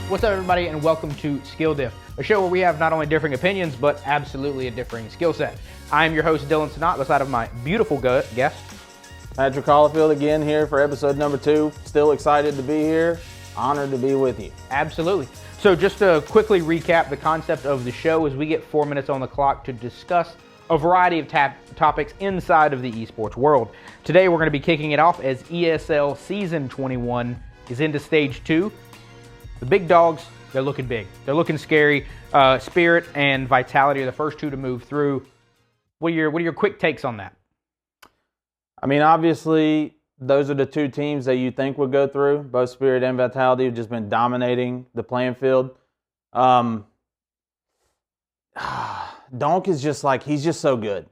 What's up, everybody, and welcome to Skill Diff, a show where we have not only differing opinions, but absolutely a differing skill set. I am your host, Dylan Sinnott, beside of my beautiful guest, Patrick Holifield, again here for episode number 2. Still excited to be here. Honored to be with you. Absolutely. So just to quickly recap the concept of the show is we get 4 minutes on the clock to discuss a variety of topics inside of the esports world. Today we're going to be kicking it off as ESL Season 21 is into Stage 2. The big dogs, they're looking big. They're looking scary. Spirit and Vitality are the first two to move through. What are your quick takes on that? I mean, obviously, those are the two teams that you think would go through. Both Spirit and Vitality have just been dominating the playing field. Donk is just like, he's just so good.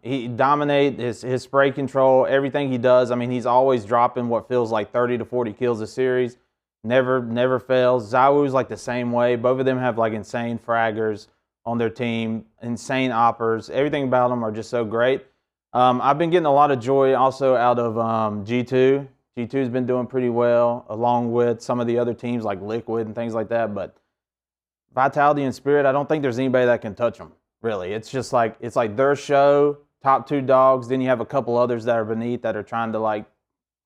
He dominates his spray control, everything he does. I mean, he's always dropping what feels like 30 to 40 kills a series. Never fails. Zawu's like the same way. Both of them have like insane fraggers on their team, insane oppers. Everything about them are just so great. I've been getting a lot of joy also out of G2. G2's been doing pretty well, along with some of the other teams like Liquid and things like that. But Vitality and Spirit, I don't think there's anybody that can touch them, really. It's just like, it's like their show, top two dogs. Then you have a couple others that are beneath that are trying to like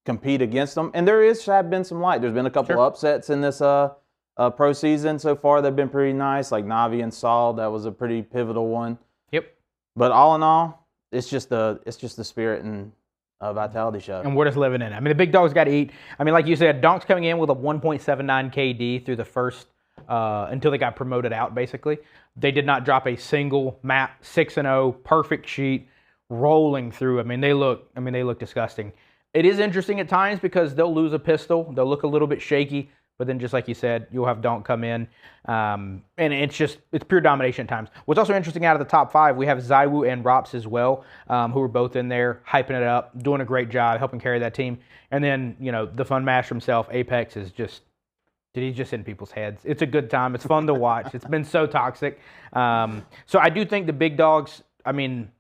compete against them. And there have been some light. There's been a couple upsets in this pro season so far that have been pretty nice, like Navi and Saul. That was a pretty pivotal one. Yep. But all in all, it's just the Spirit and Vitality show. And we're just living in it. I mean, the big dogs got to eat. I mean, like you said, Donk's coming in with a 1.79 KD through the first until they got promoted out, basically. They did not drop a single map, 6-0, perfect sheet, rolling through. I mean, they look disgusting. It is interesting at times because they'll lose a pistol. They'll look a little bit shaky. But then just like you said, you'll have Donk come in. And it's pure domination at times. What's also interesting out of the top 5, we have Zawu and Rops as well, who are both in there, hyping it up, doing a great job, helping carry that team. And then, you know, the fun master himself, Apex, is just, he's just in people's heads. It's a good time. It's fun to watch. It's been so toxic. So I do think the big dogs, I mean,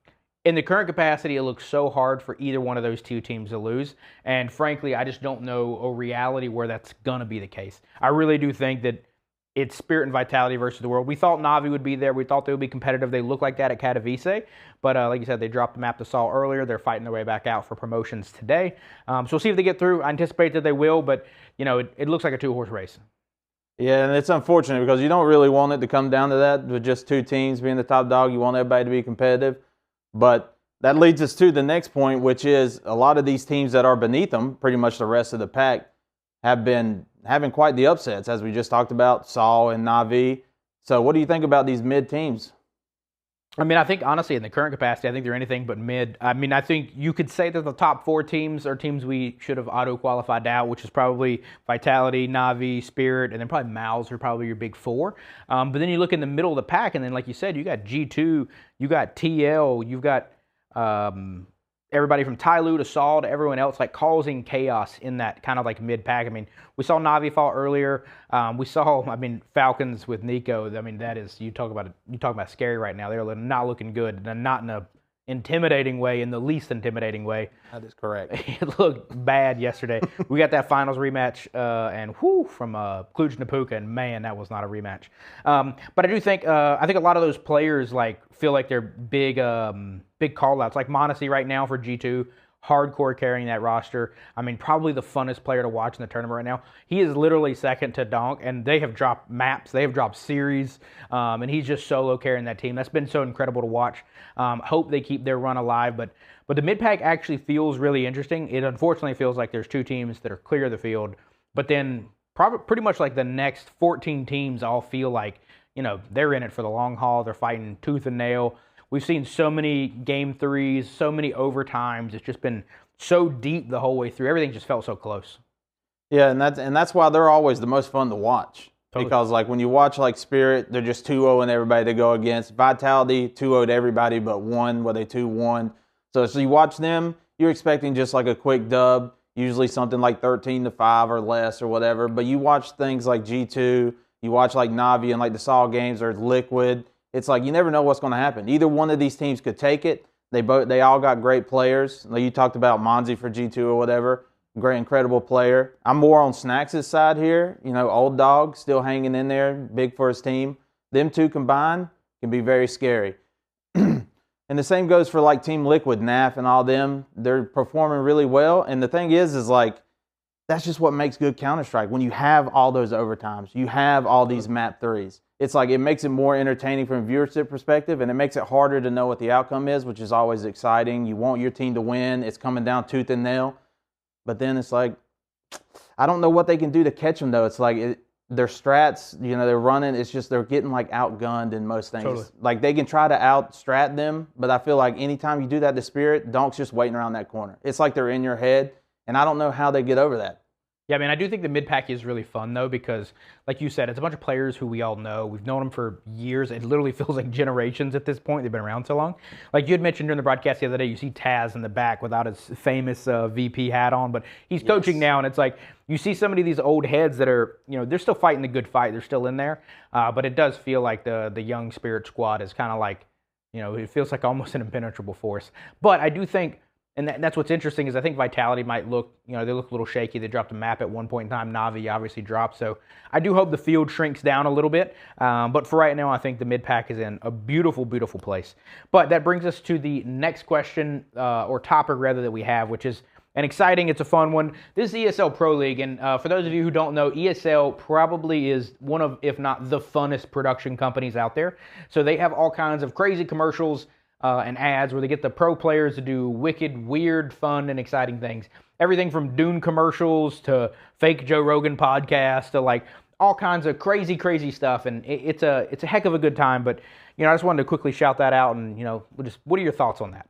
in the current capacity, it looks so hard for either one of those two teams to lose. And frankly, I just don't know a reality where that's going to be the case. I really do think that it's Spirit and Vitality versus the world. We thought Navi would be there. We thought they would be competitive. They look like that at Katowice. But like you said, they dropped the map to Saul earlier. They're fighting their way back out for promotions today. So we'll see if they get through. I anticipate that they will. But, you know, it looks like a two-horse race. Yeah, and it's unfortunate because you don't really want it to come down to that with just two teams being the top dog. You want everybody to be competitive. But that leads us to the next point, which is a lot of these teams that are beneath them, pretty much the rest of the pack, have been having quite the upsets, as we just talked about, Saul and Navi. So what do you think about these mid teams? I mean, I think, honestly, in the current capacity, I think they're anything but mid. I mean, I think you could say that the top 4 teams are teams we should have auto-qualified out, which is probably Vitality, Navi, Spirit, and then probably Mouse are probably your big 4. But then you look in the middle of the pack, and then, like you said, you got G2, you got TL, you've got everybody from Tyloo to Saul to everyone else, like causing chaos in that kind of like mid-pack. I mean, we saw Navi fall earlier. We saw, I mean, Falcons with Nico. I mean, that is, you talk about scary right now. They're not looking good, and not in a intimidating way, in the least intimidating way. That is correct. It looked bad yesterday. We got that finals rematch, and from Cluj Napuka, and man, that was not a rematch. But I do think, I think a lot of those players like feel like they're big call-outs, like Monacy right now for G2, hardcore carrying that roster. I mean, probably the funnest player to watch in the tournament right now. He is literally second to Donk, and they have dropped maps, they have dropped series, and he's just solo carrying that team. That's been so incredible to watch. Hope they keep their run alive, but the mid-pack actually feels really interesting. It unfortunately feels like there's 2 teams that are clear of the field, but then pretty much like the next 14 teams all feel like, you know, they're in it for the long haul. They're fighting tooth and nail. We've seen so many game 3s, so many overtimes. It's just been so deep the whole way through. Everything just felt so close. Yeah, and that's why they're always the most fun to watch. Totally. Because like when you watch like Spirit, they're just 2-0 everybody they go against. Vitality 2-0 everybody but one, where they 2-1. So you watch them, you're expecting just like a quick dub, usually something like 13-5 or less or whatever. But you watch things like G2, you watch like Navi and like the Saul games or Liquid. It's like you never know what's going to happen. Either one of these teams could take it. They all got great players. Like you talked about Monzi for G2 or whatever. great, incredible player. I'm more on Snacks' side here. You know, old dog, still hanging in there, big for his team. Them two combined can be very scary. And the same goes for like Team Liquid, NAF, and all them. They're performing really well. And the thing is like, that's just what makes good Counter-Strike. When you have all those overtimes, you have all these map threes. It's like it makes it more entertaining from a viewership perspective, and it makes it harder to know what the outcome is, which is always exciting. You want your team to win. It's coming down tooth and nail. But then it's like, I don't know what they can do to catch them, though. It's like their strats, you know, they're running. It's just they're getting, like, outgunned in most things. Totally. Like, they can try to out-strat them, but I feel like anytime you do that to Spirit, Donk's just waiting around that corner. It's like they're in your head, and I don't know how they get over that. Yeah, I mean, I do think the mid-pack is really fun, though, because, like you said, it's a bunch of players who we all know. We've known them for years. It literally feels like generations at this point. They've been around so long. Like you had mentioned during the broadcast the other day, you see Taz in the back without his famous VP hat on, but he's coaching now, and it's like you see so many of these old heads that are, you know, they're still fighting the good fight. They're still in there, but it does feel like the young Spirit squad is kind of like, you know, it feels like almost an impenetrable force. But I do think, and that's what's interesting is I think Vitality might look, you know, they look a little shaky. They dropped a map at one point in time. Na'Vi obviously dropped. So I do hope the field shrinks down a little bit. But for right now, I think the mid-pack is in a beautiful, beautiful place. But that brings us to the next question, or topic rather, that we have, which is an exciting, it's a fun one. This is ESL Pro League. And for those of you who don't know, ESL probably is one of, if not the funnest production companies out there. So they have all kinds of crazy commercials and ads where they get the pro players to do wicked, weird, fun, and exciting things. Everything from Dune commercials to fake Joe Rogan podcasts to like all kinds of crazy, crazy stuff. And it's a heck of a good time. But, you know, I just wanted to quickly shout that out. And, you know, what are your thoughts on that?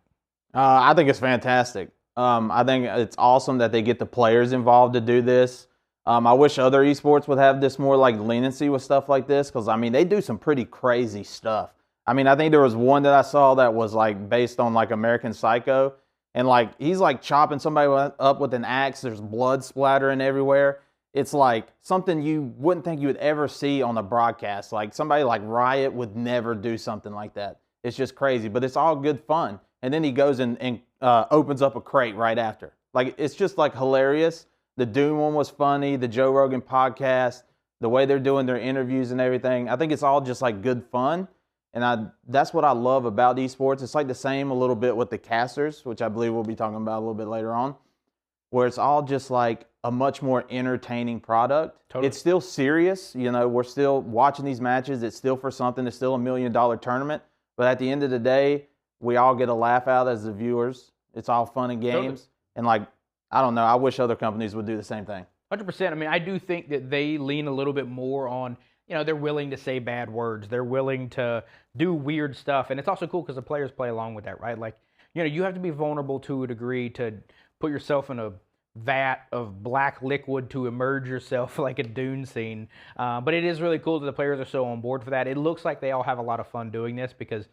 I think it's fantastic. I think it's awesome that they get the players involved to do this. I wish other esports would have this more like leniency with stuff like this, because, I mean, they do some pretty crazy stuff. I mean, I think there was one that I saw that was like based on like American Psycho, and like he's like chopping somebody up with an axe. There's blood splattering everywhere. It's like something you wouldn't think you would ever see on a broadcast. Like somebody like Riot would never do something like that. It's just crazy, but it's all good fun. And then he goes and opens up a crate right after. Like it's just like hilarious. The Doom one was funny. The Joe Rogan podcast, the way they're doing their interviews and everything. I think it's all just like good fun. And that's what I love about esports. It's like the same a little bit with the casters, which I believe we'll be talking about a little bit later on, where it's all just like a much more entertaining product. Totally. It's still serious. You know, we're still watching these matches. It's still for something. It's still $1 million tournament. But at the end of the day, we all get a laugh out as the viewers. It's all fun and games. Totally. And like, I don't know, I wish other companies would do the same thing. 100%. I mean, I do think that they lean a little bit more on, you know, they're willing to say bad words. They're willing to do weird stuff. And it's also cool because the players play along with that, right? Like, you know, you have to be vulnerable to a degree to put yourself in a vat of black liquid to immerse yourself like a Dune scene. But it is really cool that the players are so on board for that. It looks like they all have a lot of fun doing this, because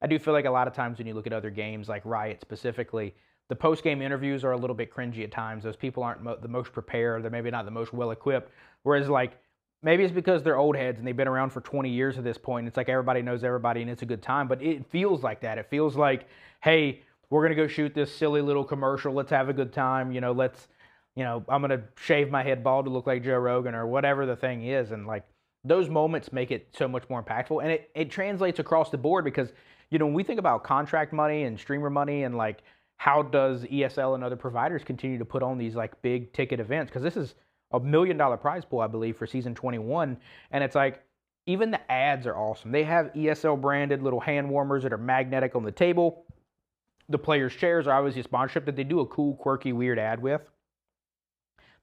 I do feel like a lot of times when you look at other games, like Riot specifically, the post-game interviews are a little bit cringy at times. Those people aren't the most prepared. They're maybe not the most well-equipped. Whereas, like, maybe it's because they're old heads and they've been around for 20 years at this point. It's like everybody knows everybody and it's a good time. But it feels like that. It feels like, hey, we're going to go shoot this silly little commercial. Let's have a good time. You know, I'm going to shave my head bald to look like Joe Rogan or whatever the thing is. And, like, those moments make it so much more impactful. And it translates across the board because, you know, when we think about contract money and streamer money and, like, how does ESL and other providers continue to put on these, like, big ticket events? Because this is $1 million prize pool, I believe, for season 21. And it's like, even the ads are awesome. They have ESL branded little hand warmers that are magnetic on the table. The players' chairs are obviously a sponsorship that they do a cool, quirky, weird ad with.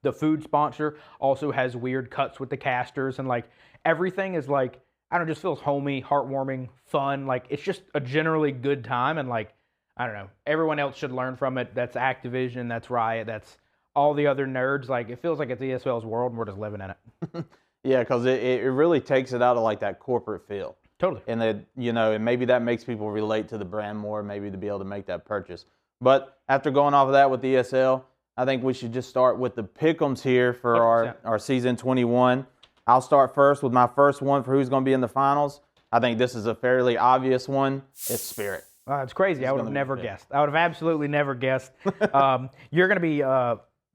The food sponsor also has weird cuts with the casters. And like, everything is like, I don't know, just feels homey, heartwarming, fun. Like, it's just a generally good time. And like, I don't know, everyone else should learn from it. That's Activision, that's Riot, that's all the other nerds. Like, it feels like it's ESL's world and we're just living in it. Yeah, because it really takes it out of like that corporate feel. Totally. And that, you know, and maybe that makes people relate to the brand more, maybe to be able to make that purchase. But after going off of that with ESL, I think we should just start with the pick'ems here for our season 21. I'll start first with my first one for who's going to be in the finals. I think this is a fairly obvious one. It's Spirit. It's crazy. I would have never guessed. I would have absolutely never guessed. You're going to be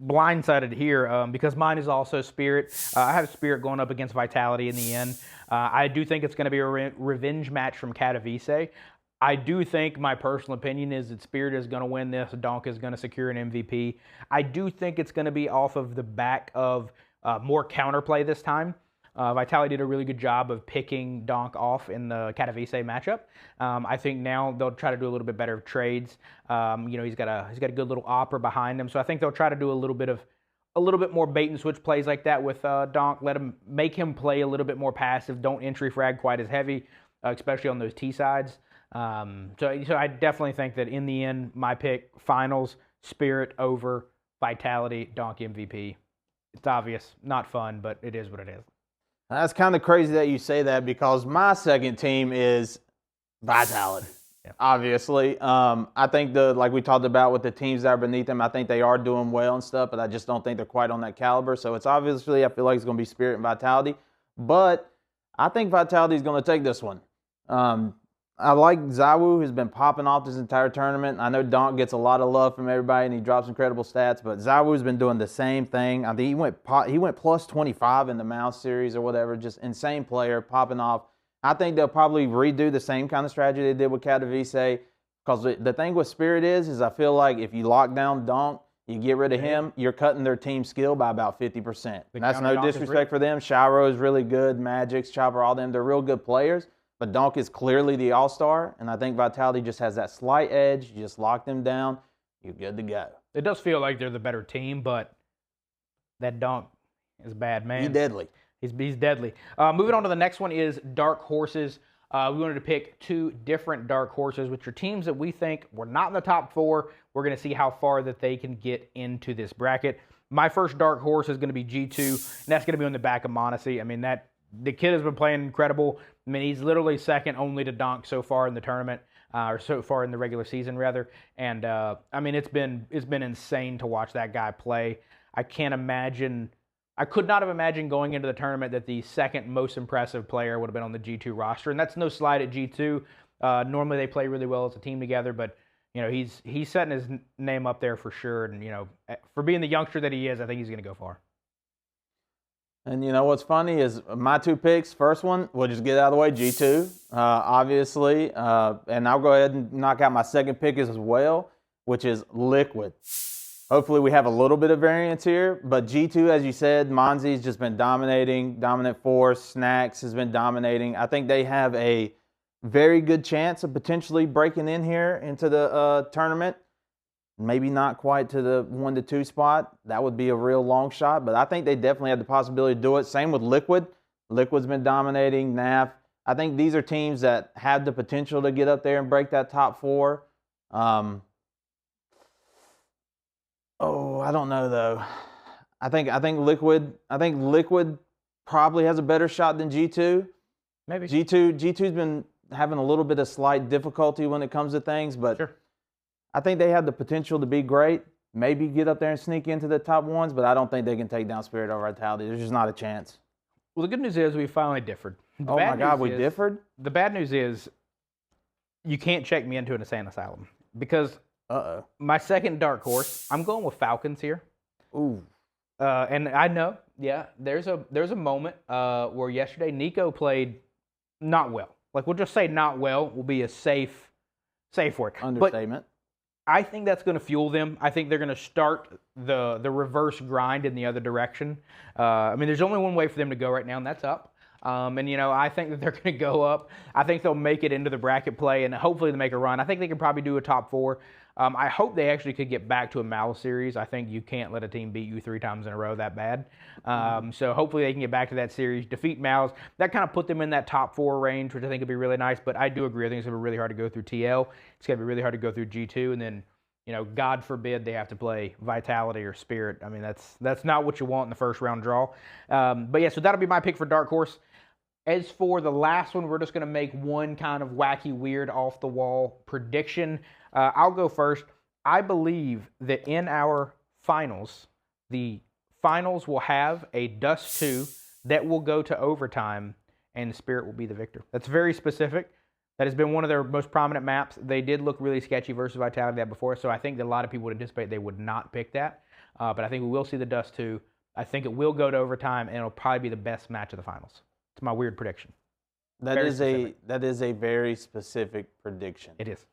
blindsided here because mine is also Spirit. I have Spirit going up against Vitality in the end. I do think it's going to be a revenge match from Katowice. I do think my personal opinion is that Spirit is going to win this. Donk is going to secure an MVP. I do think it's going to be off of the back of more counterplay this time. Vitality did a really good job of picking Donk off in the Katowice matchup. I think now they'll try to do a little bit better of trades. He's got a good little opera behind him, so I think they'll try to do a little bit more bait and switch plays like that with Donk. Make him play a little bit more passive. Don't entry frag quite as heavy, especially on those T sides. So I definitely think that in the end, my pick finals Spirit over Vitality, Donk MVP. It's obvious, not fun, but it is what it is. That's kind of crazy that you say that because my second team is Vitality. Yeah. Obviously, I think like we talked about with the teams that are beneath them, I think they are doing well and stuff, but I just don't think they're quite on that caliber. So it's obviously, I feel like it's going to be Spirit and Vitality, but I think Vitality is going to take this one. I like Zawu, who's been popping off this entire tournament. I know Donk gets a lot of love from everybody, and he drops incredible stats, but Zawu's been doing the same thing. I think he went plus 25 in the Mouse series or whatever, just insane player, popping off. I think they'll probably redo the same kind of strategy they did with Katowice, because the thing with Spirit is I feel like if you lock down Donk, you get rid of him, you're cutting their team skill by about 50%. And that's no disrespect for them. Shiro is really good, Magix, Chopper, all them. They're real good players. But Donk is clearly the all-star, and I think Vitality just has that slight edge. You just lock them down, you're good to go. It does feel like they're the better team, but that Donk is bad, man. He's deadly. He's deadly. Moving on to the next one is Dark Horses. We wanted to pick two different Dark Horses, which are teams that we think were not in the top four. We're going to see how far that they can get into this bracket. My first Dark Horse is going to be G2, and that's going to be on the back of Monacy. I mean, the kid has been playing incredible. I mean, he's literally second only to Donk so far in the tournament, or so far in the regular season, rather. And, I mean, it's been insane to watch that guy play. I could not have imagined going into the tournament that the second most impressive player would have been on the G2 roster. And that's no slight at G2. Normally they play really well as a team together, but, he's setting his name up there for sure. And, for being the youngster that he is, I think he's going to go far. And what's funny is my two picks, first one, we'll just get out of the way, G2, obviously. And I'll go ahead and knock out my second pick as well, which is Liquid. Hopefully we have a little bit of variance here. But G2, as you said, Monzi's just been dominating, dominant force. Snacks has been dominating. I think they have a very good chance of potentially breaking in here into the tournament. Maybe not quite to the 1 to 2 spot. That would be a real long shot, but I think they definitely have the possibility to do it. Same with Liquid. Liquid's been dominating, NAF. I think these are teams that have the potential to get up there and break that top four. I don't know though. I think Liquid probably has a better shot than G2. Maybe. G2's been having a little bit of slight difficulty when it comes to things, but sure. I think they have the potential to be great, maybe get up there and sneak into the top ones, but I don't think they can take down Spirit or Vitality. There's just not a chance. Well, the good news is we finally differed. Oh my God, we differed? The bad news is you can't check me into an insane asylum because my second Dark Horse, I'm going with Falcons here. Ooh. And I know, yeah, there's a moment where yesterday Nico played not well. Like, we'll just say not well will be a safe word. Understatement. But I think that's going to fuel them. I think they're going to start the reverse grind in the other direction. I mean, there's only one way for them to go right now, and that's up. And, I think that they're going to go up. I think they'll make it into the bracket play, and hopefully they make a run. I think they can probably do a top four. I hope they actually could get back to a Mal series. I think you can't let a team beat you 3 times in a row that bad. So hopefully they can get back to that series, defeat Mals. That kind of put them in that top 4 range, which I think would be really nice. But I do agree. I think it's going to be really hard to go through TL. It's going to be really hard to go through G2. And then, God forbid they have to play Vitality or Spirit. I mean, that's not what you want in the first round draw. But yeah, so that'll be my pick for Dark Horse. As for the last one, we're just going to make one kind of wacky, weird, off-the-wall prediction. I'll go first. I believe that in our finals, the finals will have a Dust 2 that will go to overtime, and Spirit will be the victor. That's very specific. That has been one of their most prominent maps. They did look really sketchy versus Vitality that before, so I think that a lot of people would anticipate they would not pick that. But I think we will see the Dust 2. I think it will go to overtime, and it'll probably be the best match of the finals. It's my weird prediction. That is a very specific prediction. It is.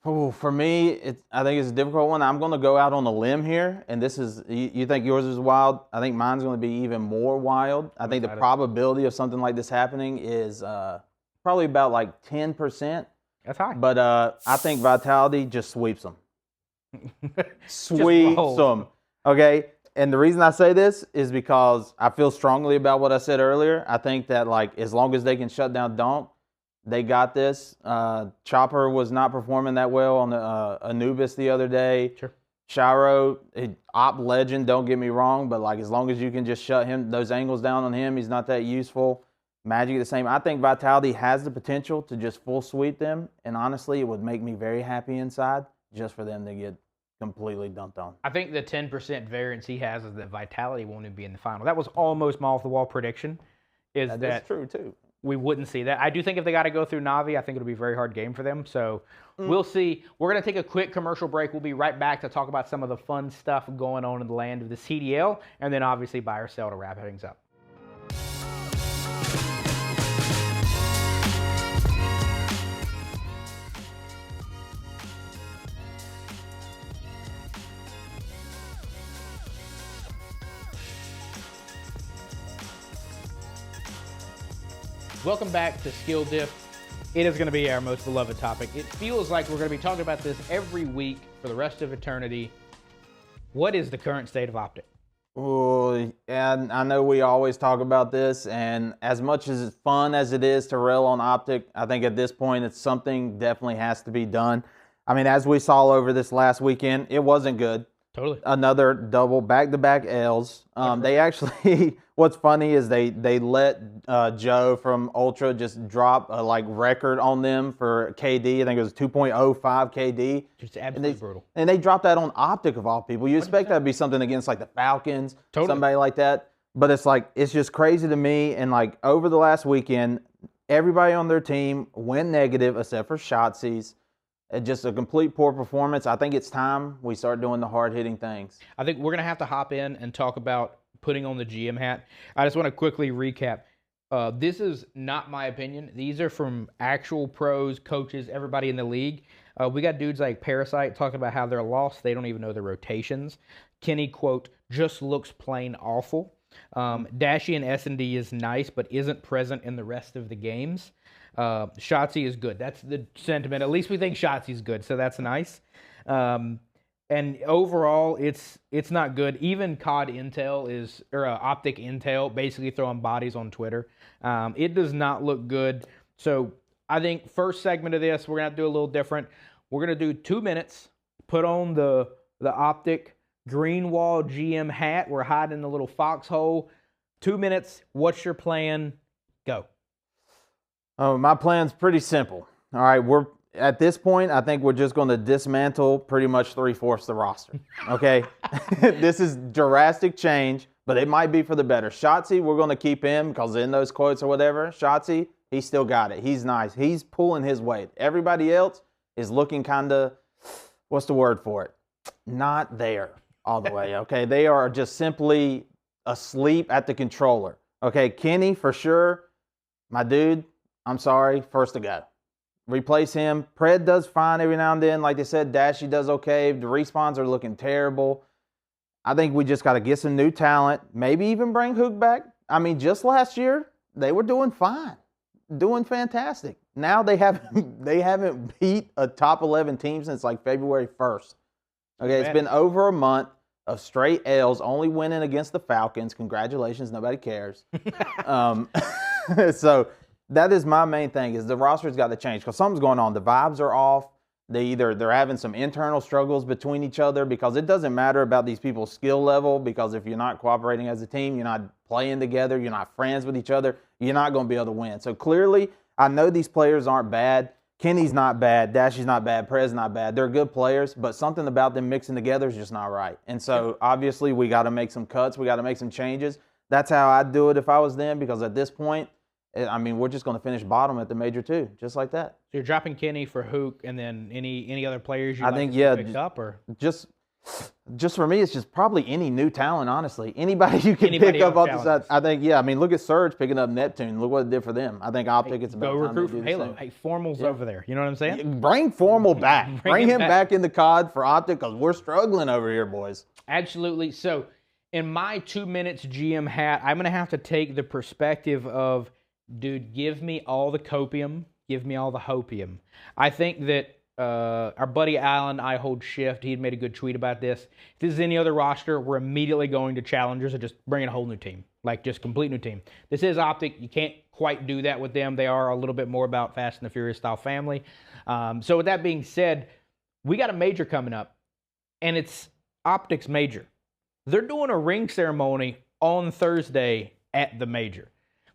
For me, I think it's a difficult one. I'm going to go out on a limb here, and this is, you think yours is wild. I think mine's going to be even more wild. I think the probability of something like this happening is probably about like 10%. That's high. But I think Vitality just sweeps them. Sweeps them. Okay? And the reason I say this is because I feel strongly about what I said earlier. I think that, like, as long as they can shut down Donk, they got this. Chopper was not performing that well on Anubis the other day. Sure. Shiro, op legend, don't get me wrong, but like as long as you can just shut those angles down on him, he's not that useful. Magic the same. I think Vitality has the potential to just full sweep them, and honestly, it would make me very happy inside just for them to get completely dumped on. I think the 10% variance he has is that Vitality won't even be in the final. That was almost my off-the-wall prediction. That's true, too. We wouldn't see that. I do think if they got to go through Na'Vi, I think it'll be a very hard game for them. So we'll see. We're going to take a quick commercial break. We'll be right back to talk about some of the fun stuff going on in the land of the CDL, and then obviously buy or sell to wrap things up. Welcome back to Skill Diff. It is going to be our most beloved topic. It feels like we're going to be talking about this every week for the rest of eternity. What is the current state of Optic? Oh, and I know we always talk about this, and as much as fun as it is to rail on Optic, I think at this point it's something definitely has to be done. I mean, as we saw over this last weekend, it wasn't good. Totally. Another double back-to-back L's. They actually, what's funny is they let Joe from Ultra just drop a record on them for KD. I think it was 2.05 KD. Just absolutely brutal. And they dropped that on Optic of all people. You expect that to be something against like the Falcons, somebody like that. But it's just crazy to me. And like over the last weekend, everybody on their team went negative except for Shotzi's. Just a complete poor performance. I think it's time we start doing the hard-hitting things. I think we're going to have to hop in and talk about putting on the GM hat. I just want to quickly recap. This is not my opinion. These are from actual pros, coaches, everybody in the league. We got dudes like Parasite talking about how they're lost. They don't even know their rotations. Kenny, quote, just looks plain awful. Dashy and S&D is nice, but isn't present in the rest of the games. Shotzi is good. That's the sentiment. At least we think Shotzi's good, so that's nice. And overall, it's not good. Even COD Intel Optic Intel basically throwing bodies on Twitter. It does not look good. So I think first segment of this, we're gonna have to do a little different. We're gonna do 2 minutes. Put on the Optic Greenwall GM hat. We're hiding in the little foxhole. 2 minutes. What's your plan? Go. My plan's pretty simple. All right, at this point, I think we're just going to dismantle pretty much 3/4 the roster. Okay, this is drastic change, but it might be for the better. Shotzi, we're going to keep him because in those quotes or whatever, Shotzi, he still got it. He's nice. He's pulling his weight. Everybody else is looking kind of, what's the word for it? Not there all the way. Okay, they are just simply asleep at the controller. Okay, Kenny for sure, my dude. I'm sorry, first to go. Replace him. Pred does fine every now and then. Like they said, Dashy does okay. The respawns are looking terrible. I think we just got to get some new talent. Maybe even bring Hook back. I mean, just last year, they were doing fine. Doing fantastic. Now they haven't beat a top 11 team since like February 1st. Okay, it's been over a month of straight L's, only winning against the Falcons. Congratulations, nobody cares. So that is my main thing, is the roster's got to change because something's going on. The vibes are off. They're having some internal struggles between each other because it doesn't matter about these people's skill level, because if you're not cooperating as a team, you're not playing together, you're not friends with each other, you're not going to be able to win. So clearly, I know these players aren't bad. Kenny's not bad. Dashy's not bad. Prez's not bad. They're good players, but something about them mixing together is just not right. And so obviously we got to make some cuts. We got to make some changes. That's how I'd do it if I was them, because at this point, I mean, we're just going to finish bottom at the Major 2, just like that. So you're dropping Kenny for Hook, and then any other players you picked up, or just Just for me, it's just probably any new talent, honestly. Anybody you can pick up off the side. I think, yeah, I mean, look at Surge picking up Neptune. Look what it did for them. I think Optic, it's about go time recruit to do from the Halo. same. Hey, Formal's over there. You know what I'm saying? Bring Formal back. Bring him back. back in the COD for Optic because we're struggling over here, boys. Absolutely. So, in my 2 minutes GM hat, I'm going to have to take the perspective of, dude, give me all the copium, give me all the hopium. I think that our buddy Alan, I Hold Shift, he had made a good tweet about this. If this is any other roster, we're immediately going to challengers and just bringing a whole new team, like just complete new team. This is Optic. You can't quite do that with them. They are a little bit more about Fast and the Furious style family. So with that being said, we got a major coming up, and it's Optic's major. They're doing a ring ceremony on Thursday at the major.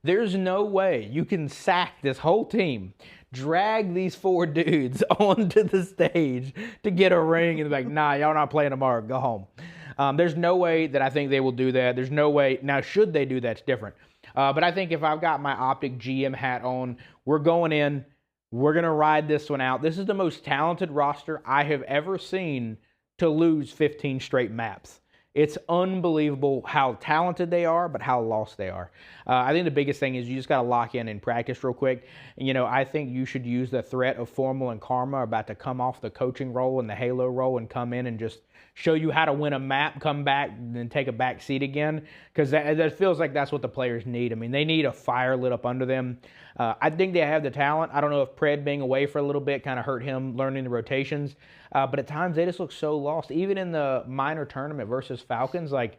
There's no way you can sack this whole team, drag these 4 dudes onto the stage to get a ring and be like, nah, y'all not playing tomorrow, go home. There's no way that I think they will do that. There's no way. Now, should they do that, it's different. But I think if I've got my Optic GM hat on, we're going in. We're going to ride this one out. This is the most talented roster I have ever seen to lose 15 straight maps. It's unbelievable how talented they are, but how lost they are. I think the biggest thing is you just got to lock in and practice real quick. And, you know, I think you should use the threat of Formal and Karma about to come off the coaching role and the Halo role and come in and just show you how to win a map, come back, and then take a back seat again. Because that feels like that's what the players need. I mean, they need a fire lit up under them. I think they have the talent. I don't know if Pred being away for a little bit kind of hurt him learning the rotations. But at times, they just look so lost. Even in the minor tournament versus Falcons, like,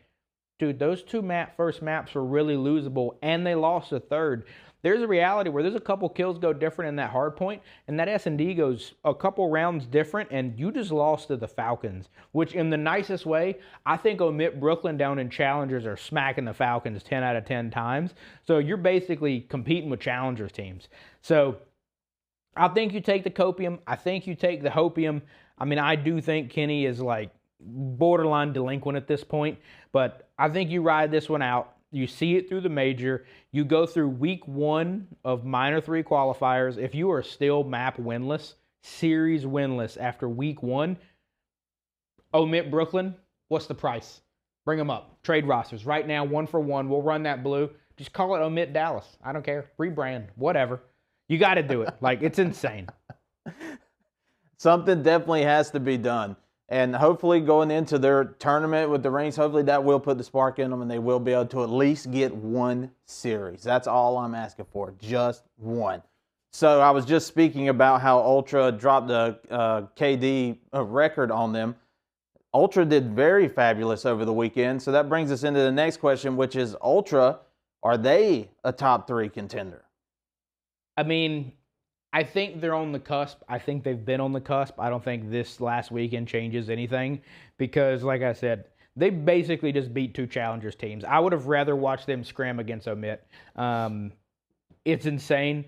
dude, those 2 first maps were really losable, and they lost the third. There's a reality where there's a couple kills go different in that hard point, and that S&D goes a couple rounds different, and you just lost to the Falcons, which in the nicest way, I think Omit Brooklyn down in Challengers are smacking the Falcons 10 out of 10 times. So you're basically competing with Challengers teams. So I think you take the copium. I think you take the hopium. I mean, I do think Kenny is like borderline delinquent at this point, but I think you ride this one out. You see it through the major. You go through week 1 of minor 3 qualifiers. If you are still map winless, series winless after week 1, omit Brooklyn. What's the price? Bring them up. Trade rosters. Right now, 1 for 1. We'll run that blue. Just call it omit Dallas. I don't care. Rebrand. Whatever. You got to do it. Like, it's insane. Something definitely has to be done. And hopefully going into their tournament with the rings, hopefully that will put the spark in them and they will be able to at least get 1 series. That's all I'm asking for, just 1. So I was just speaking about how Ultra dropped the KD record on them. Ultra did very fabulous over the weekend. So that brings us into the next question, which is Ultra, are they a top 3 contender? I mean, I think they're on the cusp. I think they've been on the cusp. I don't think this last weekend changes anything because, like I said, they basically just beat 2 Challengers teams. I would have rather watched them scram against Omit. It's insane.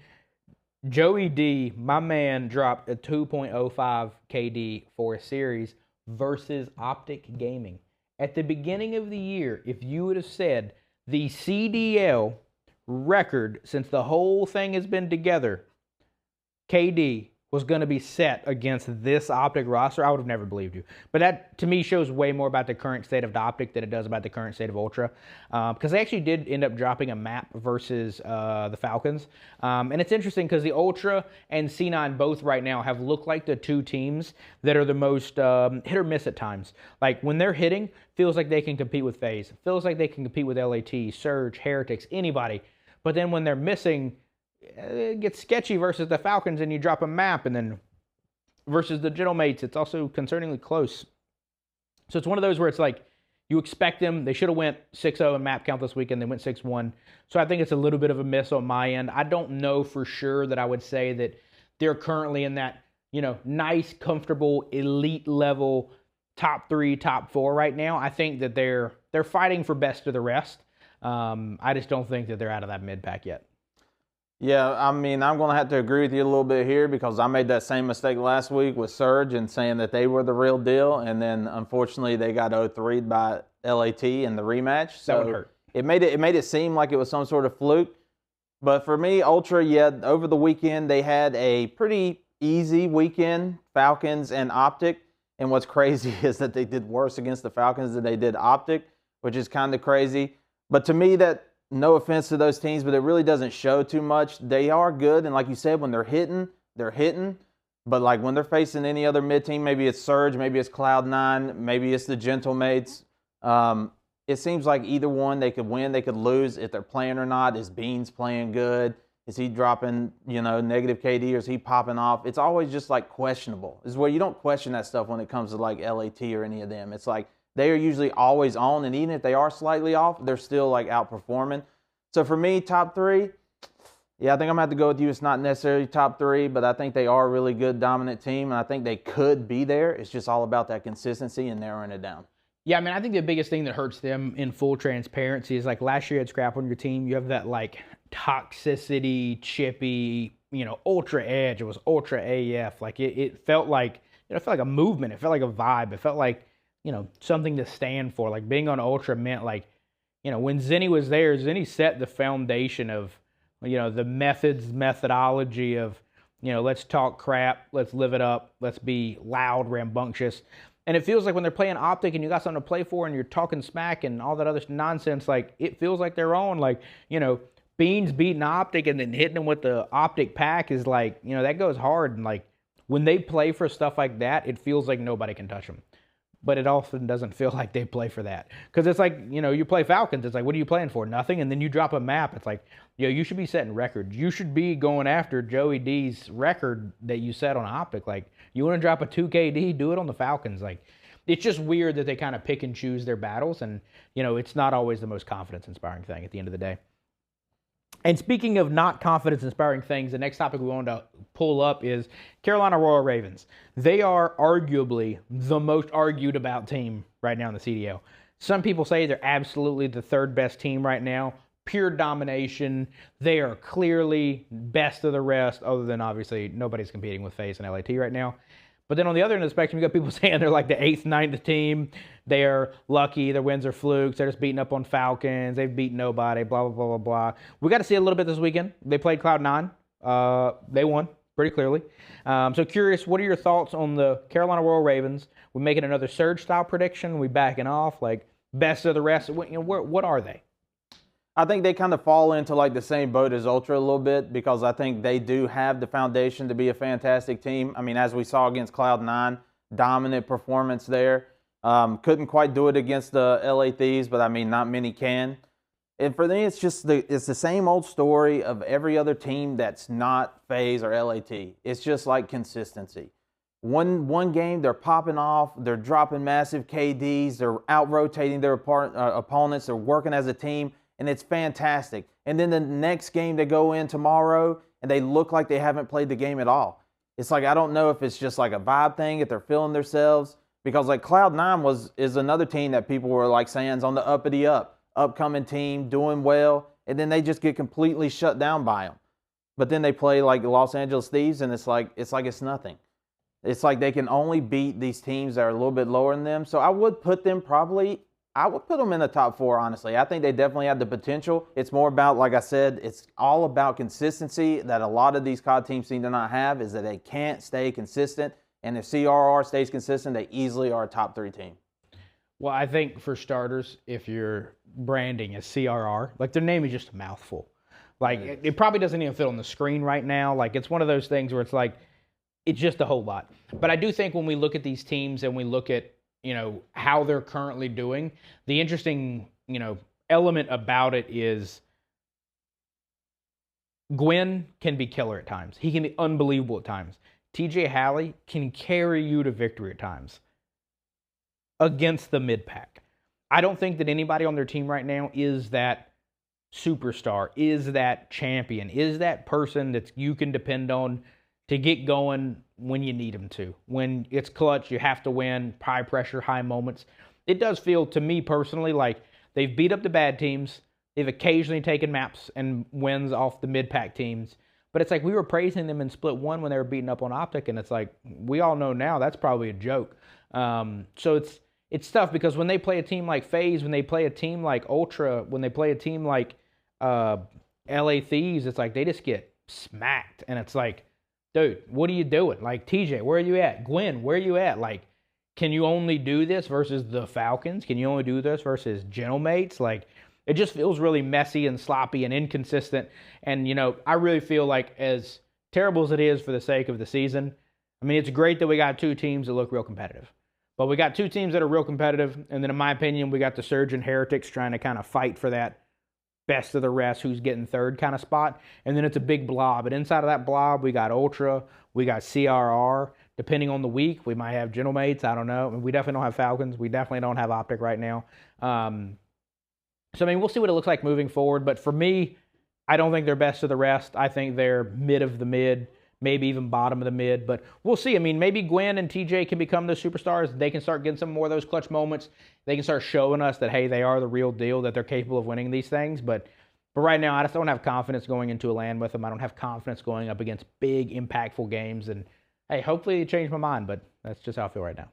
Joey D, my man, dropped a 2.05 KD for a series versus Optic Gaming. At the beginning of the year, if you would have said the CDL record since the whole thing has been together, KD was going to be set against this Optic roster, I would have never believed you. But that, to me, shows way more about the current state of the Optic than it does about the current state of Ultra. Because they actually did end up dropping a map versus the Falcons. And it's interesting because the Ultra and C9 both right now have looked like the 2 teams that are the most hit or miss at times. Like, when they're hitting, feels like they can compete with FaZe. Feels like they can compete with LAT, Surge, Heretics, anybody. But then when they're missing, it gets sketchy versus the Falcons and you drop a map, and then versus the Gentlemates, it's also concerningly close. So it's one of those where it's like you expect them. They should have went 6-0 in map count this weekend. They went 6-1. So I think it's a little bit of a miss on my end. I don't know for sure that I would say that they're currently in that, you know, nice, comfortable, elite level top 3, top 4 right now. I think that they're fighting for best of the rest. I just don't think that they're out of that mid pack yet. Yeah, I mean, I'm going to have to agree with you a little bit here because I made that same mistake last week with Surge and saying that they were the real deal, and then unfortunately they got 0-3'd by LAT in the rematch. So that would hurt. It made it seem like it was some sort of fluke. But for me, Ultra, yeah, over the weekend they had a pretty easy weekend, Falcons and Optic. And what's crazy is that they did worse against the Falcons than they did Optic, which is kind of crazy. But to me, that, no offense to those teams, but it really doesn't show too much. They are good, and like you said, when they're hitting, they're hitting. But like when they're facing any other mid team, maybe it's Surge, maybe it's Cloud9, maybe it's the Gentlemates. It seems like either one, they could win, they could lose. If they're playing or not, is Beans playing good? Is he dropping, negative KD, or is he popping off? It's always just like questionable. This is where you don't question that stuff when it comes to like LAT or any of them. It's like they are usually always on, and even if they are slightly off, they're still like outperforming. So for me, top three, yeah, I think I'm going to have to go with you. It's not necessarily top three, but I think they are a really good, dominant team, and I think they could be there. It's just all about that consistency and narrowing it down. Yeah, I mean, I think the biggest thing that hurts them in full transparency is like last year you had Scrap on your team. You have that like toxicity, chippy, ultra edge. It was ultra AF. Like it felt like, it felt like a movement. It felt like a vibe. It felt like, something to stand for. Like being on ultra meant like, when Zenny was there, Zenny set the foundation of, the methodology of, let's talk crap, let's live it up, let's be loud, rambunctious. And it feels like when they're playing Optic and you got something to play for and you're talking smack and all that other nonsense, like it feels like they're on. Like, Beans beating Optic and then hitting them with the Optic pack is like, that goes hard. And like when they play for stuff like that, it feels like nobody can touch them. But it often doesn't feel like they play for that. Because it's like, you play Falcons, it's like, what are you playing for? Nothing. And then you drop a map. It's like, you should be setting records. You should be going after Joey D's record that you set on Optic. Like, you want to drop a 2KD, do it on the Falcons. Like, it's just weird that they kind of pick and choose their battles. And, it's not always the most confidence-inspiring thing at the end of the day. And speaking of not confidence-inspiring things, the next topic we wanted to pull up is Carolina Royal Ravens. They are arguably the most argued about team right now in the CDL. Some people say they're absolutely the third best team right now. Pure domination. They are clearly best of the rest, other than obviously nobody's competing with FaZe and LAT right now. But then on the other end of the spectrum, you got people saying they're like the 8th, 9th team. They're lucky. Their wins are flukes. They're just beating up on Falcons. They've beaten nobody, blah, blah, blah, blah, blah. We got to see a little bit this weekend. They played Cloud9. They won pretty clearly. So curious, what are your thoughts on the Carolina Royal Ravens? We're making another Surge-style prediction. We backing off, like best of the rest. What are they? I think they kind of fall into like the same boat as Ultra a little bit, because I think they do have the foundation to be a fantastic team. I mean, as we saw against Cloud9, dominant performance there. Couldn't quite do it against the LA Thieves, but I mean, not many can. And for me, it's just it's the same old story of every other team that's not FaZe or LAT. It's just like consistency. One game, they're popping off, they're dropping massive KDs, they're out-rotating their opponents, they're working as a team, and it's fantastic. And then the next game they go in tomorrow, and they look like they haven't played the game at all. It's like, I don't know if it's just like a vibe thing, if they're feeling themselves, because like Cloud9 is another team that people were like saying is on the uppity up, upcoming team, doing well, and then they just get completely shut down by them. But then they play like the Los Angeles Thieves, and it's like it's nothing. It's like they can only beat these teams that are a little bit lower than them. So I would put them in the top 4, honestly. I think they definitely have the potential. It's more about, like I said, it's all about consistency that a lot of these COD teams seem to not have, is that they can't stay consistent. And if CRR stays consistent, they easily are a top 3 team. Well, I think for starters, if you're branding as CRR, like their name is just a mouthful. Like it probably doesn't even fit on the screen right now. Like it's one of those things where it's like, it's just a whole lot. But I do think when we look at these teams and we look at, how they're currently doing, the interesting, element about it is Gwen can be killer at times. He can be unbelievable at times. TJ Halley can carry you to victory at times against the mid-pack. I don't think that anybody on their team right now is that superstar, is that champion, is that person that you can depend on to get going when you need them to. When it's clutch, you have to win, high pressure, high moments. It does feel to me personally like they've beat up the bad teams. They've occasionally taken maps and wins off the mid-pack teams. But it's like we were praising them in Split 1 when they were beating up on Optic, and it's like we all know now that's probably a joke. So it's tough because when they play a team like FaZe, when they play a team like Ultra, when they play a team like LA Thieves, it's like they just get smacked. And it's like, dude, what are you doing? Like, TJ, where are you at? Gwen, where are you at? Like, can you only do this versus the Falcons? Can you only do this versus Gentlemates? Like, it just feels really messy and sloppy and inconsistent. And, I really feel like, as terrible as it is for the sake of the season, I mean, it's great that we got 2 teams that look real competitive. But we got 2 teams that are real competitive, and then in my opinion, we got the Surge and Heretics trying to kind of fight for that best of the rest, who's getting third kind of spot. And then it's a big blob. And inside of that blob, we got Ultra, we got CRR. Depending on the week, we might have Gentlemates. I don't know. I mean, we definitely don't have Falcons. We definitely don't have Optic right now. So, I mean, we'll see what it looks like moving forward. But for me, I don't think they're best of the rest. I think they're mid of the mid, maybe even bottom of the mid. But we'll see. I mean, maybe Gwen and TJ can become those superstars. They can start getting some more of those clutch moments. They can start showing us that, hey, they are the real deal, that they're capable of winning these things. But right now, I just don't have confidence going into a LAN with them. I don't have confidence going up against big, impactful games. And, hey, hopefully it changed my mind. But that's just how I feel right now.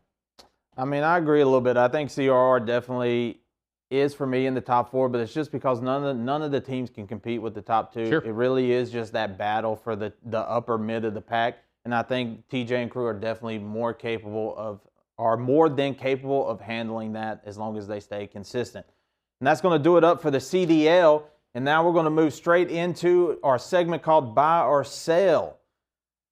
I mean, I agree a little bit. I think CRR definitely is for me in the top 4, but it's just because none of the teams can compete with the top 2. Sure. It really is just that battle for the upper mid of the pack, and I think TJ and crew are definitely more than capable of handling that as long as they stay consistent. And that's going to do it up for the CDL, and now we're going to move straight into our segment called Buy or Sell.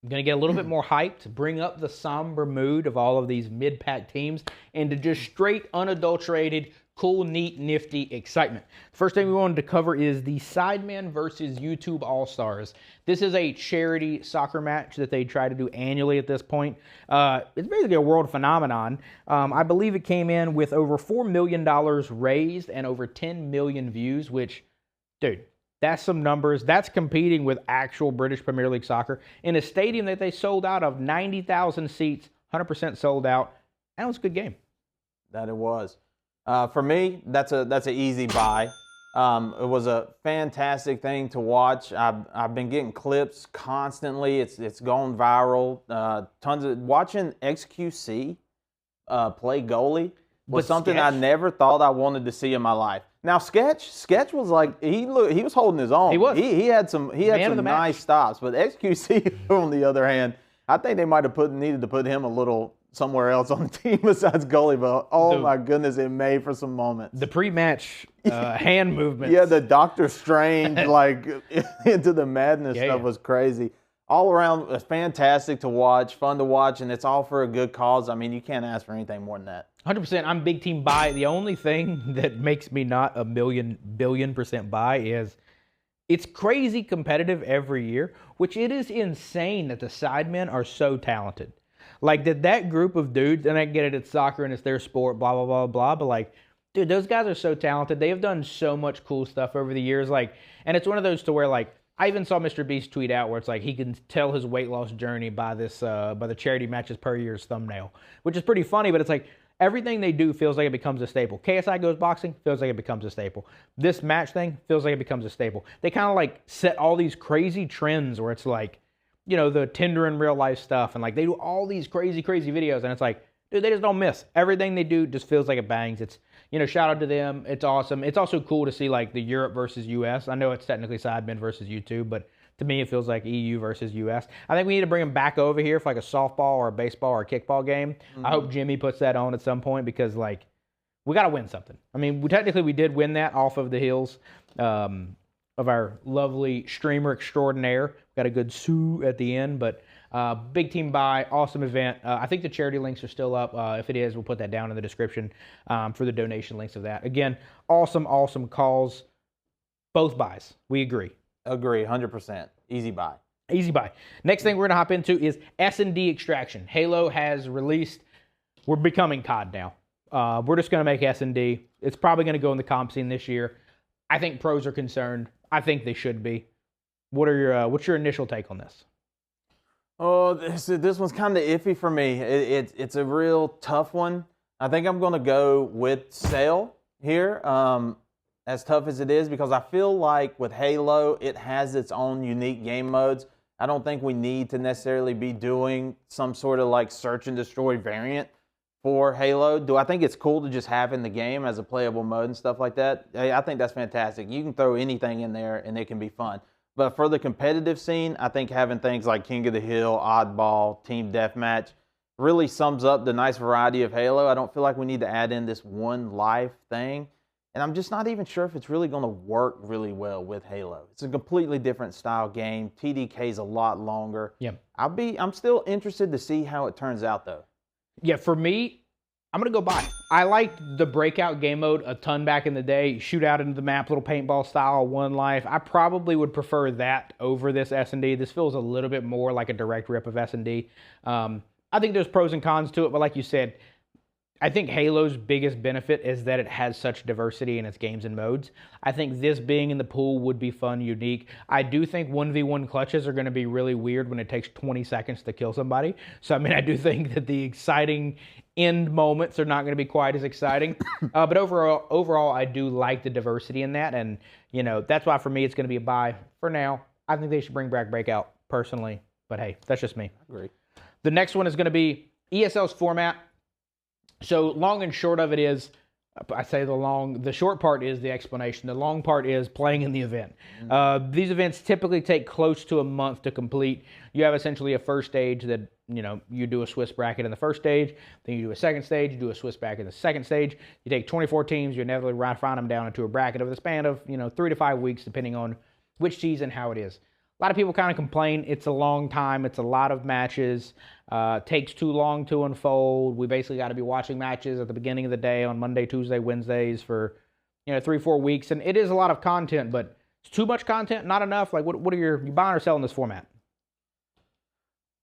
I'm going to get a little bit more hyped to bring up the somber mood of all of these mid-pack teams and to just straight, unadulterated, cool, neat, nifty excitement. First thing we wanted to cover is the Sidemen versus YouTube All-Stars. This is a charity soccer match that they try to do annually at this point. It's basically a world phenomenon. I believe it came in with over $4 million raised and over 10 million views, which, dude, that's some numbers. That's competing with actual British Premier League soccer in a stadium that they sold out of 90,000 seats, 100% sold out. That was a good game. That it was. For me, that's an easy buy. It was a fantastic thing to watch. I've been getting clips constantly. It's gone viral. Tons of watching XQC play goalie was something I never thought I wanted to see in my life. Now Sketch was like he was holding his own. He was. He had some nice stops, but XQC on the other hand, I think they might have needed to put him a little somewhere else on the team besides goalie, but my goodness, it made for some moments. The pre-match hand movements. Yeah, the Doctor Strange like into the madness stuff was crazy. All around, it's fantastic to watch, fun to watch, and it's all for a good cause. I mean, you can't ask for anything more than that. 100%. I'm big team buy. The only thing that makes me not a billion% buy is it's crazy competitive every year, which it is insane that the Sidemen are so talented. Like, that group of dudes, and I get it, it's soccer and it's their sport, blah, blah, blah, blah, but like, dude, those guys are so talented. They have done so much cool stuff over the years. Like, and it's one of those to where, like, I even saw Mr. Beast tweet out where it's like he can tell his weight loss journey by this, by the charity matches per year's thumbnail, which is pretty funny, but it's like everything they do feels like it becomes a staple. KSI Goes Boxing feels like it becomes a staple. This match thing feels like it becomes a staple. They kind of like set all these crazy trends where it's like, you know, the Tinder in real life stuff, and like they do all these crazy videos, and it's like, dude, they just don't miss. Everything they do just feels like it bangs. It's, you know, shout out to them. It's awesome. It's also cool to see like the Europe versus US. I know it's technically Sidemen versus YouTube, but to me it feels like EU versus US. I think we need to bring them back over here for like a softball or a baseball or a kickball game. I hope Jimmy puts that on at some point because like we got to win something. I mean, we did win that off of the heels of our lovely streamer extraordinaire. Got a good sue at the end, but big team buy, awesome event. I think the charity links are still up. If it is, we'll put that down in the description for the donation links of that. Again, awesome calls. Both buys. We agree. Agree, 100%. Easy buy. Easy buy. Next thing we're going to hop into is S&D Extraction. Halo has released, we're becoming COD now. We're just going to make S&D. It's probably going to go in the comp scene this year. I think pros are concerned. I think they should be. What's your initial take on this? Oh, this one's kind of iffy for me. It's a real tough one. I think I'm going to go with Sale here, as tough as it is, because I feel like with Halo, it has its own unique game modes. I don't think we need to necessarily be doing some sort of like search and destroy variant for Halo. Do I think it's cool to just have in the game as a playable mode and stuff like that? I think that's fantastic. You can throw anything in there and it can be fun. But for the competitive scene, I think having things like King of the Hill, Oddball, Team Deathmatch, really sums up the nice variety of Halo. I don't feel like we need to add in this one life thing. And I'm just not even sure if it's really going to work really well with Halo. It's a completely different style game. TDK is a lot longer. Yeah. I'm still interested to see how it turns out, though. Yeah, for me, I'm going to go buy. I liked the breakout game mode a ton back in the day. Shoot out into the map, little paintball style, one life. I probably would prefer that over this S&D. This feels a little bit more like a direct rip of S&D. I think there's pros and cons to it, but like you said, I think Halo's biggest benefit is that it has such diversity in its games and modes. I think this being in the pool would be fun, unique. I do think 1v1 clutches are going to be really weird when it takes 20 seconds to kill somebody. So, I mean, I do think that the exciting end moments are not going to be quite as exciting. But overall, I do like the diversity in that. And, you know, that's why for me it's going to be a buy for now. I think they should bring back Breakout, personally. But, hey, that's just me. I agree. The next one is going to be ESL's format. So long and short of it is, I say the short part is the explanation. The long part is playing in the event. These events typically take close to a month to complete. You have essentially a first stage that, you know, you do a Swiss bracket in the first stage, then you do a second stage, you do a Swiss bracket in the second stage. You take 24 teams, you inevitably find them down into a bracket over the span of, you know, 3 to 5 weeks, depending on which season, how it is. A lot of people kind of complain it's a long time, it's a lot of matches, takes too long to unfold. We basically got to be watching matches at the beginning of the day on Monday, Tuesday, Wednesdays for, you know, 3-4 weeks. And it is a lot of content, but it's too much content, not enough. Like, what are you buying or selling this format?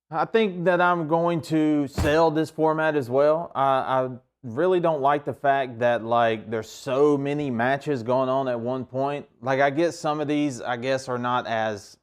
I think that I'm going to sell this format as well. I really don't like the fact that, like, there's so many matches going on at one point. Like, I guess some of these, I guess, are not as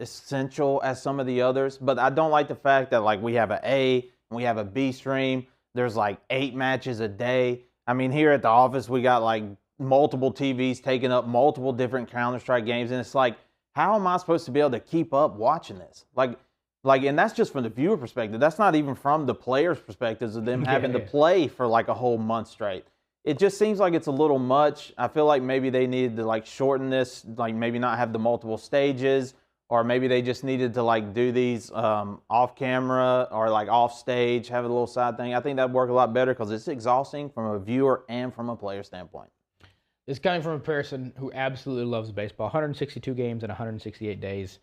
essential as some of the others, but I don't like the fact that, like, we have an A and we have a B stream. There's like 8 matches a day. I mean, here at the office we got like multiple TVs taking up multiple different Counter-Strike games, and it's like, how am I supposed to be able to keep up watching this? Like, and that's just from the viewer perspective. That's not even from the players' perspectives of them having to play for like a whole month straight. It just seems like it's a little much. I feel like maybe they needed to like shorten this, like maybe not have the multiple stages, or maybe they just needed to like do these off camera or like off stage, have a little side thing. I think that'd work a lot better because it's exhausting from a viewer and from a player standpoint. It's coming from a person who absolutely loves baseball. 162 games in 168 days.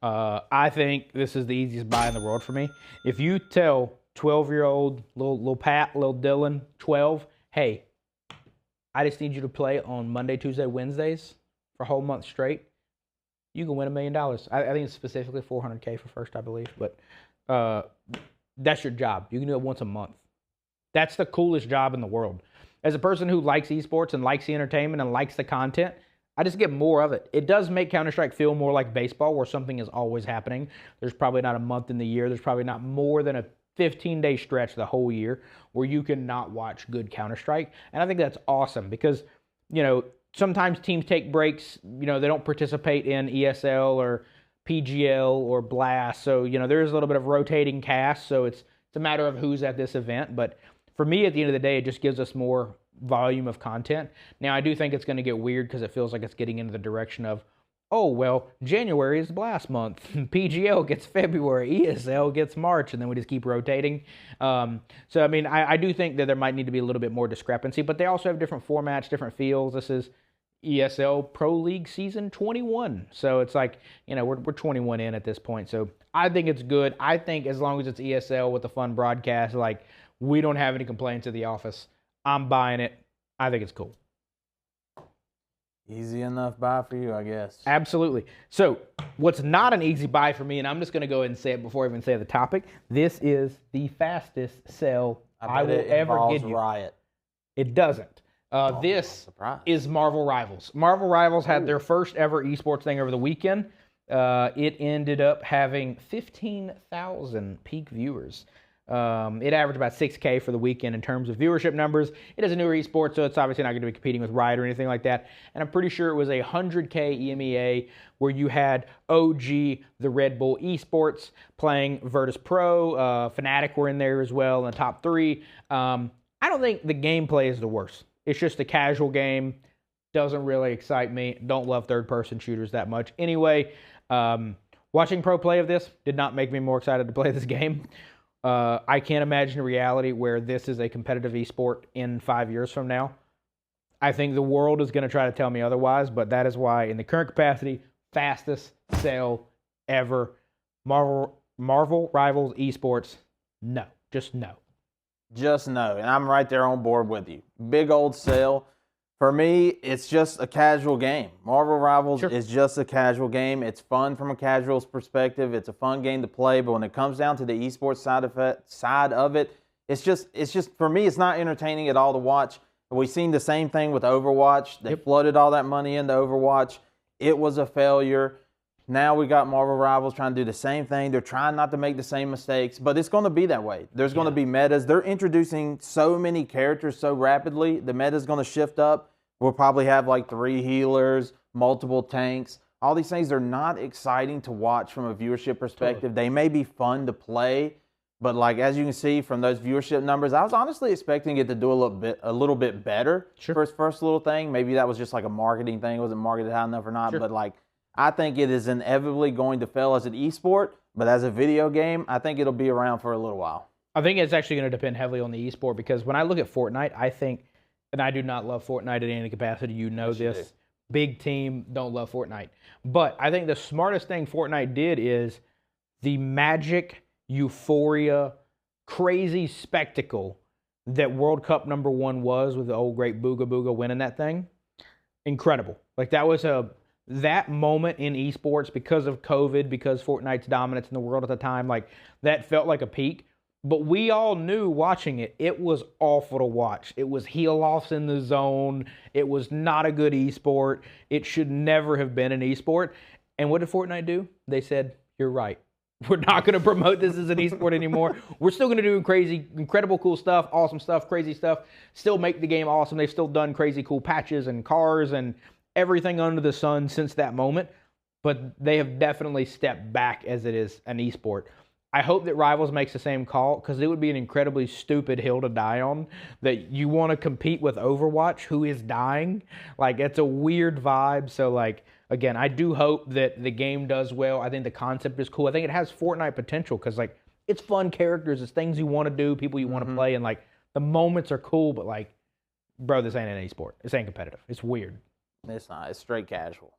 I think this is the easiest buy in the world for me. If you tell 12-year-old little Pat, little Dylan, 12, hey, I just need you to play on Monday, Tuesday, Wednesdays for a whole month straight, you can win $1 million. I think it's specifically $400K for first, I believe. But that's your job. You can do it once a month. That's the coolest job in the world. As a person who likes esports and likes the entertainment and likes the content, I just get more of it. It does make Counter-Strike feel more like baseball, where something is always happening. There's probably not a month in the year. There's probably not more than a 15-day stretch the whole year where you cannot watch good Counter-Strike. And I think that's awesome because, you know, sometimes teams take breaks. You know, they don't participate in ESL or PGL or Blast. So, you know, there's a little bit of rotating cast. So it's a matter of who's at this event. But for me, at the end of the day, it just gives us more volume of content. Now, I do think it's going to get weird because it feels like it's getting into the direction of, oh, well, January is Blast month. PGL gets February. ESL gets March. And then we just keep rotating. So, I mean, I do think that there might need to be a little bit more discrepancy. But they also have different formats, different feels. This is ESL Pro League Season 21. So it's like, you know, we're 21 in at this point. So I think it's good. I think as long as it's ESL with a fun broadcast, like, we don't have any complaints at the office. I'm buying it. I think it's cool. Easy enough buy for you, I guess. Absolutely. So what's not an easy buy for me, and I'm just going to go ahead and say it before I even say the topic, this is the fastest sell I will ever give you. Riot. It doesn't. This is Marvel Rivals. Marvel Rivals had their first ever esports thing over the weekend. It ended up having 15,000 peak viewers. It averaged about 6K for the weekend in terms of viewership numbers. It is a newer esport, so it's obviously not going to be competing with Riot or anything like that. And I'm pretty sure it was a 100K EMEA where you had OG, the Red Bull Esports, playing Virtus Pro. Fnatic were in there as well in the top 3. I don't think the gameplay is the worst. It's just a casual game. Doesn't really excite me. Don't love third-person shooters that much. Anyway, watching pro play of this did not make me more excited to play this game. I can't imagine a reality where this is a competitive esport in 5 years from now. I think the world is going to try to tell me otherwise, but that is why, in the current capacity, fastest sale ever. Marvel Rivals Esports, no. Just no. Just no. And I'm right there on board with you. Big old sale. For me, it's just a casual game. Marvel Rivals is just a casual game. It's fun from a casual's perspective. It's a fun game to play, but when it comes down to the esports side of it, it's just for me, it's not entertaining at all to watch. We've seen the same thing with Overwatch. They flooded all that money into Overwatch. It was a failure. Now we got Marvel Rivals trying to do the same thing. They're trying not to make the same mistakes, but it's going to be that way. There's going to be metas. They're introducing so many characters so rapidly. The meta's going to shift up. We'll probably have like 3 healers, multiple tanks. All these things are not exciting to watch from a viewership perspective. Totally. They may be fun to play, but like as you can see from those viewership numbers, I was honestly expecting it to do a little bit better for its first little thing. Maybe that was just like a marketing thing. It wasn't marketed high enough or not, but like I think it is inevitably going to fail as an esport, but as a video game, I think it'll be around for a little while. I think it's actually going to depend heavily on the esport because when I look at Fortnite, I think, and I do not love Fortnite in any capacity, you know this. Big team, don't love Fortnite. But I think the smartest thing Fortnite did is the magic, euphoria, crazy spectacle that World Cup #1 was with the old great Booga Booga winning that thing. Incredible. Like that was that moment in esports because of COVID, because Fortnite's dominance in the world at the time, like that felt like a peak. But we all knew watching it, it was awful to watch. It was heel-offs in the zone. It was not a good esport. It should never have been an esport. And what did Fortnite do? They said, you're right. We're not going to promote this as an esport anymore. We're still going to do crazy, incredible cool stuff, awesome stuff, crazy stuff. Still make the game awesome. They've still done crazy cool patches and cars and everything under the sun since that moment, but they have definitely stepped back as it is an esport. I hope that Rivals makes the same call because it would be an incredibly stupid hill to die on that you want to compete with Overwatch, who is dying. Like, it's a weird vibe. So, like, again, I do hope that the game does well. I think the concept is cool. I think it has Fortnite potential because, like, it's fun characters. It's things you want to do, people you want to play, and, like, the moments are cool, but, like, bro, this ain't an esport. This ain't competitive. It's weird. It's not. It's straight casual.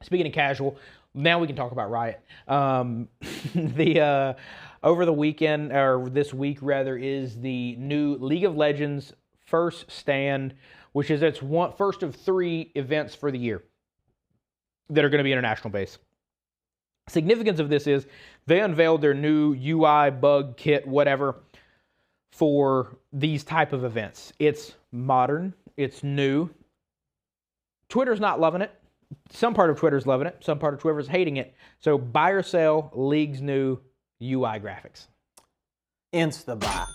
Speaking of casual, now we can talk about Riot. Over the weekend, or this week rather, is the new League of Legends First Stand, which is its first of 3 events for the year that are going to be international based. Significance of this is they unveiled their new UI, bug, kit, whatever, for these type of events. It's modern. It's new. Twitter's not loving it. Some part of Twitter's loving it. Some part of Twitter's hating it. So buy or sell League's new UI graphics. Insta-buy.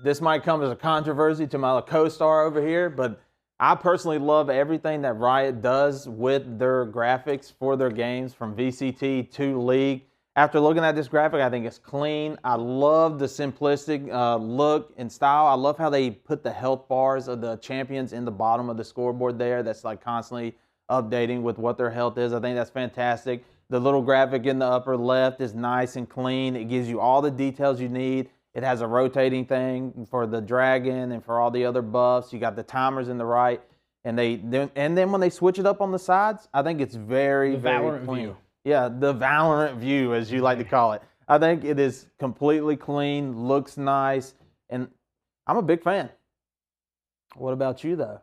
This might come as a controversy to my co-star over here, but I personally love everything that Riot does with their graphics for their games from VCT to League. After looking at this graphic, I think it's clean. I love the simplistic look and style. I love how they put the health bars of the champions in the bottom of the scoreboard there. That's like constantly updating with what their health is. I think that's fantastic. The little graphic in the upper left is nice and clean. It gives you all the details you need. It has a rotating thing for the dragon and for all the other buffs. You got the timers in the right. And then when they switch it up on the sides, I think it's very, very clean. View. Yeah, the Valorant view, as you like to call it. I think it is completely clean, looks nice, and I'm a big fan. What about you, though?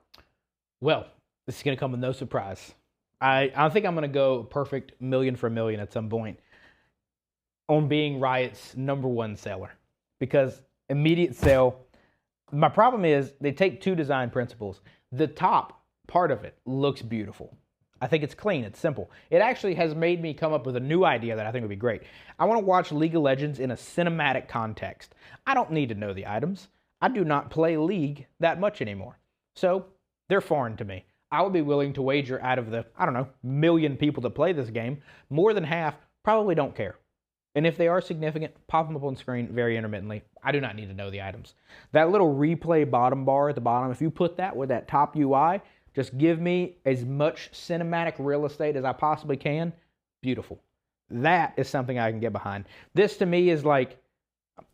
Well, this is going to come with no surprise. I think I'm going to go perfect million for million at some point on being Riot's #1 seller. Because immediate sale, my problem is they take 2 design principles. The top part of it looks beautiful. I think it's clean. It's simple. It actually has made me come up with a new idea that I think would be great. I want to watch League of Legends in a cinematic context. I don't need to know the items. I do not play League that much anymore. So they're foreign to me. I would be willing to wager out of the, million people that play this game, more than half probably don't care. And if they are significant, pop them up on screen very intermittently. I do not need to know the items. That little replay bottom bar at the bottom, if you put that with that top UI, just give me as much cinematic real estate as I possibly can. Beautiful. That is something I can get behind. This to me is like,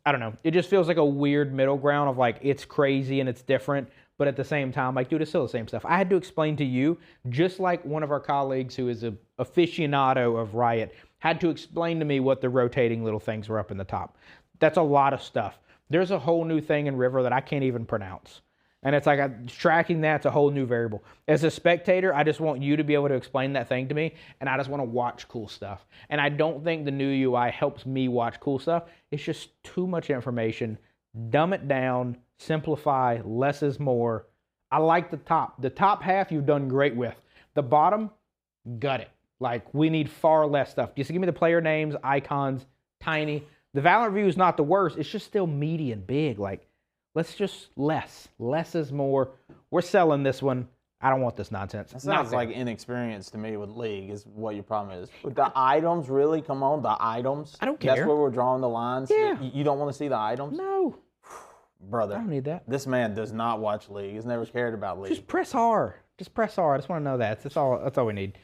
I don't know. It just feels like a weird middle ground of like, it's crazy and it's different, but at the same time, like, dude, it's still the same stuff. I had to explain to you, just like one of our colleagues who is a aficionado of Riot had to explain to me what the rotating little things were up in the top. That's a lot of stuff. There's a whole new thing in River that I can't even pronounce. And it's like tracking that's a whole new variable. As a spectator, I just want you to be able to explain that thing to me, and I just want to watch cool stuff. And I don't think the new UI helps me watch cool stuff. It's just too much information. Dumb it down, simplify, less is more. I like the top. The top half you've done great with. The bottom, gut it. Like, we need far less stuff. Just give me the player names, icons, tiny. The Valorant view is not the worst. It's just still meaty and big. Like, let's just less. Less is more. We're selling this one. I don't want this nonsense. That sounds like inexperience to me with League is what your problem is. With the items, really? Come on, the items? I don't care. That's where we're drawing the lines? Yeah. You don't want to see the items? No. Brother. I don't need that. This man does not watch League. He's never cared about League. Just press R. Just press R. I just want to know that. That's all we need.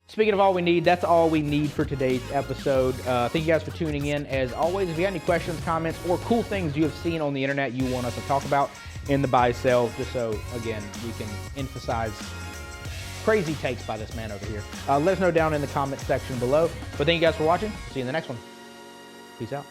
Speaking of all we need, that's all we need for today's episode. Thank you guys for tuning in. As always, if you got any questions, comments, or cool things you have seen on the internet you want us to talk about in the buy sell, just so, again, we can emphasize crazy takes by this man over here. Let us know down in the comment section below. But thank you guys for watching. See you in the next one. Peace out.